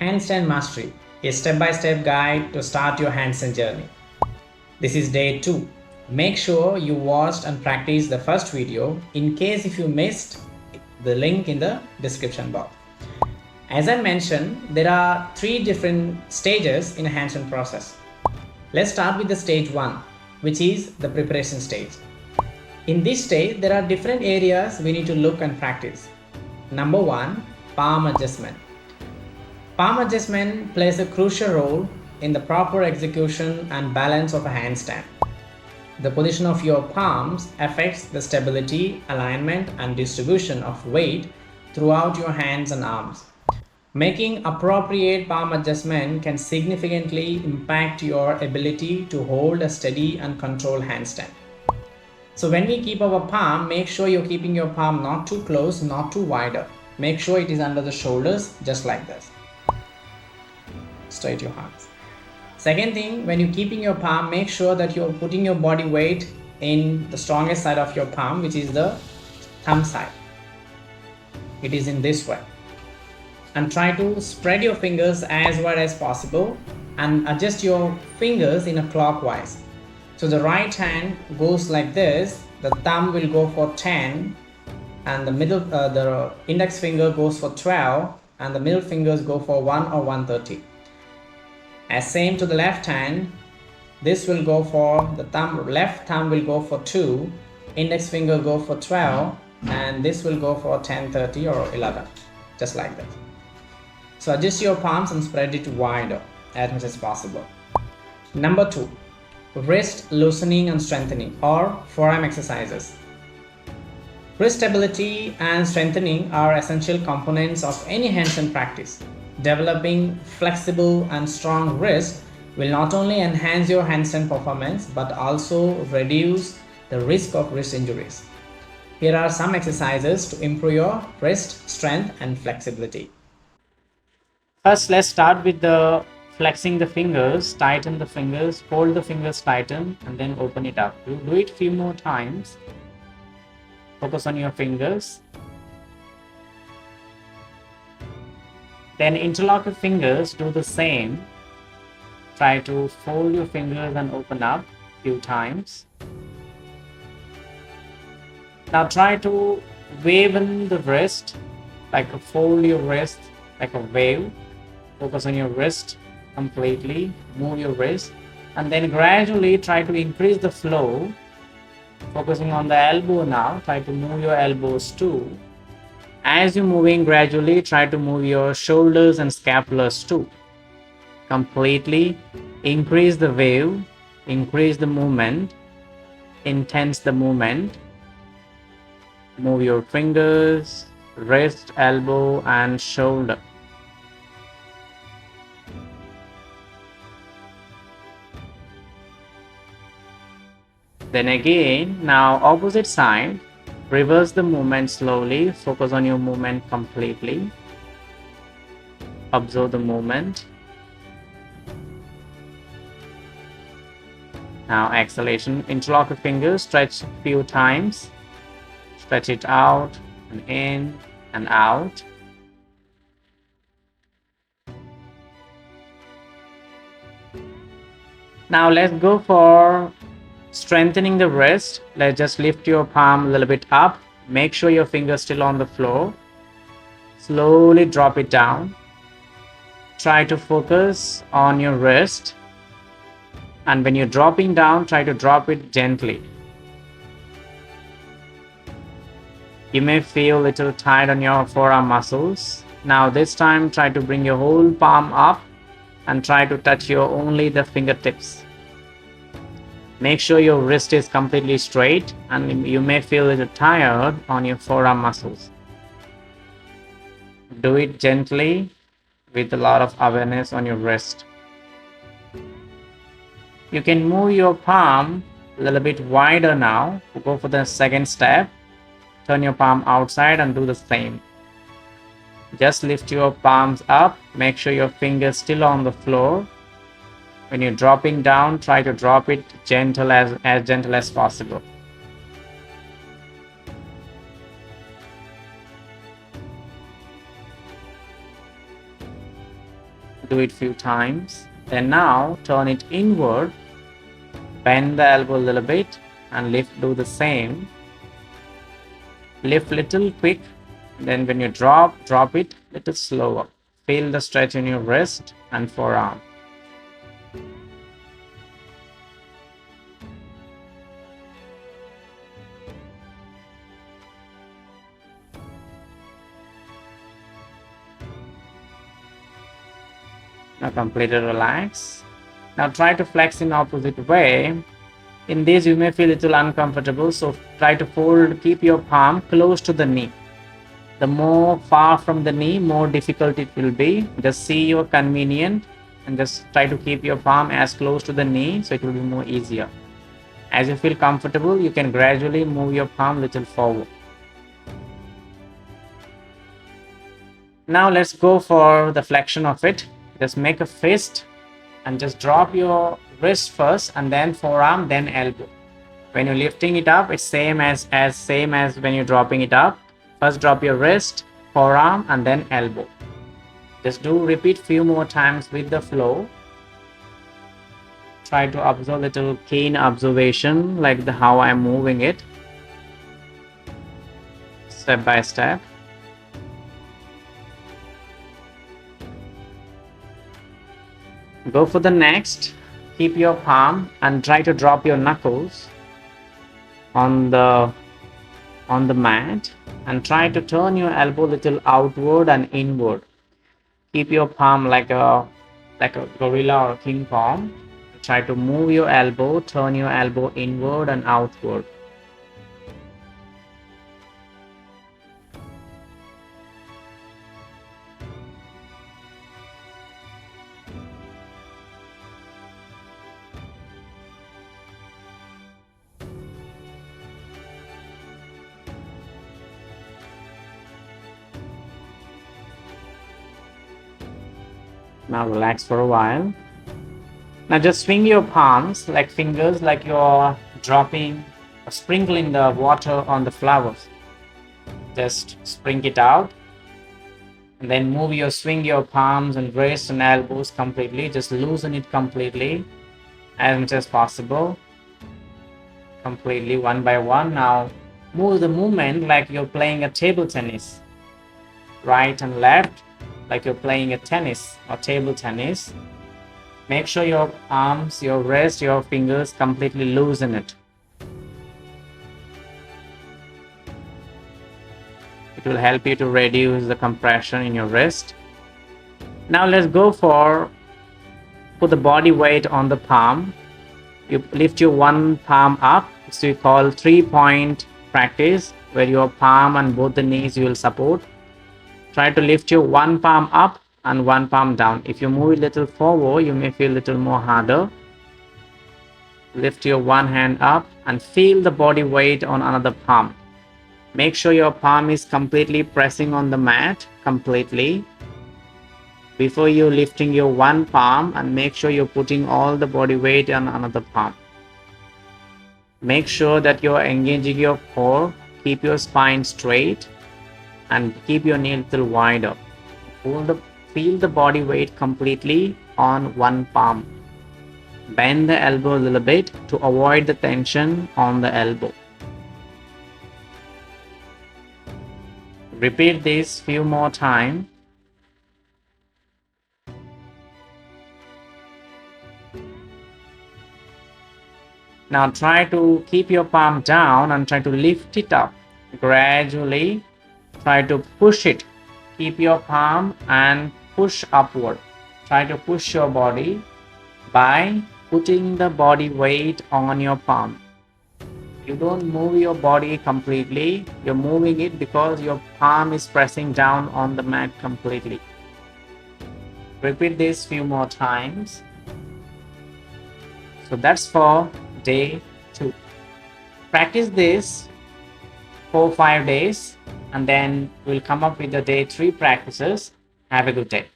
Handstand Mastery, a step-by-step guide to start your handstand journey. This is day 2. Make sure you watched and practiced the first video. In case if you missed, the link in the description box. As I mentioned, there are 3 different stages in a handstand process. Let's start with the stage 1, which is the preparation stage. In this stage, there are different areas we need to look and practice. Number 1, palm adjustment. Palm adjustment plays a crucial role in the proper execution and balance of a handstand. The position of your palms affects the stability, alignment, and distribution of weight throughout your hands and arms. Making appropriate palm adjustment can significantly impact your ability to hold a steady and controlled handstand. So when we keep our palm, make sure you're keeping your palm not too close, not too wider. Make sure it is under the shoulders, just like this. Straight your hands. Second thing, when you're keeping your palm, make sure that you're putting your body weight in the strongest side of your palm, which is the thumb side. It is in this way. And try to spread your fingers as wide as possible and adjust your fingers in a clockwise. So the right hand goes like this, the thumb will go for 10, and the index finger goes for 12, and the middle fingers go for 1 or 130. As same to the left hand, this will go for the left thumb will go for 2, index finger go for 12, and this will go for 10, 30 or 11, just like that. So adjust your palms and spread it wider as much as possible. Number 2, wrist loosening and strengthening or forearm exercises. Wrist stability and strengthening are essential components of any handstand practice. Developing flexible and strong wrists will not only enhance your handstand performance but also reduce the risk of wrist injuries. Here are some exercises to improve your wrist strength and flexibility. First, let's start with the flexing the fingers. Tighten the fingers, hold the fingers, tighten, and then open it up. You do it few more times. Focus on your fingers. Then interlock your fingers, do the same. Try to fold your fingers and open up few times. Now try to wave in the wrist, like fold your wrist like a wave. Focus on your wrist completely, move your wrist, and then gradually try to increase the flow. Focusing on the elbow now, try to move your elbows too. As you're moving gradually, try to move your shoulders and scapulars too. Completely increase the wave, increase the movement, intense the movement. Move your fingers, wrist, elbow, and shoulder. Then again, now opposite side, reverse the movement slowly. Focus on your movement completely. Observe the movement. Now exhalation, interlock your fingers, stretch a few times. Stretch it out and in and out. Now let's go for strengthening the wrist. Let's just lift your palm a little bit up. Make sure your fingers still on the floor. Slowly drop it down. Try to focus on your wrist. And when you're dropping down, try to drop it gently. You may feel a little tight on your forearm muscles. Now this time, try to bring your whole palm up and try to touch only the fingertips. Make sure your wrist is completely straight, and you may feel a little tired on your forearm muscles. Do it gently with a lot of awareness on your wrist. You can move your palm a little bit wider now. Go for the second step. Turn your palm outside and do the same. Just lift your palms up. Make sure your fingers still on the floor. When you're dropping down, try to drop it as gentle as possible. Do it few times. Then now turn it inward, bend the elbow a little bit and lift, do the same. Lift little quick, then when you drop it little slower. Feel the stretch in your wrist and forearm. Now completely relax. Now try to flex in opposite way. In this you may feel a little uncomfortable, so try to fold, keep your palm close to the knee. The more far from the knee, more difficult it will be. Just see your convenient and just try to keep your palm as close to the knee, so it will be more easier. As you feel comfortable, you can gradually move your palm a little forward. Now let's go for the flexion of it. Just make a fist and just drop your wrist first and then forearm, then elbow. When you're lifting it up, it's same as when you're dropping it up. First drop your wrist, forearm and then elbow. Just repeat few more times with the flow. Try to observe little keen observation like how I'm moving it. Step by step. Go for the next. Keep your palm and try to drop your knuckles on the mat and try to turn your elbow little outward and inward. Keep your palm like a gorilla or king palm. Try to move your elbow, turn your elbow inward and outward. Now relax for a while. Now just swing your palms like fingers, like you're dropping or sprinkling the water on the flowers. Just sprinkle it out and then swing your palms and wrists and elbows completely. Just loosen it completely as much as possible. Completely one by one. Now move the movement like you're playing a table tennis. Right and left like you're playing a tennis or table tennis. Make sure your arms, your wrist, your fingers completely loosen it. It will help you to reduce the compression in your wrist. Now let's go for put the body weight on the palm. You lift your one palm up. So we call 3-point practice, where your palm and both the knees you will support. Try to lift your one palm up and one palm down. If you move a little forward, you may feel a little more harder. Lift your one hand up and feel the body weight on another palm. Make sure your palm is completely pressing on the mat completely before you lifting your one palm, and make sure you're putting all the body weight on another palm. Make sure that you're engaging your core. Keep your spine straight and keep your knee a little wider. Feel the body weight completely on one palm. Bend the elbow a little bit to avoid the tension on the elbow. Repeat this few more times. Now try to keep your palm down and try to lift it up gradually. Try to push it. Keep your palm and push upward. Try to push your body by putting the body weight on your palm. You don't move your body completely. You're moving it because your palm is pressing down on the mat completely. Repeat this few more times. So that's for day 2. Practice this 4-5 days and then we'll come up with the day 3 practices. Have a good day.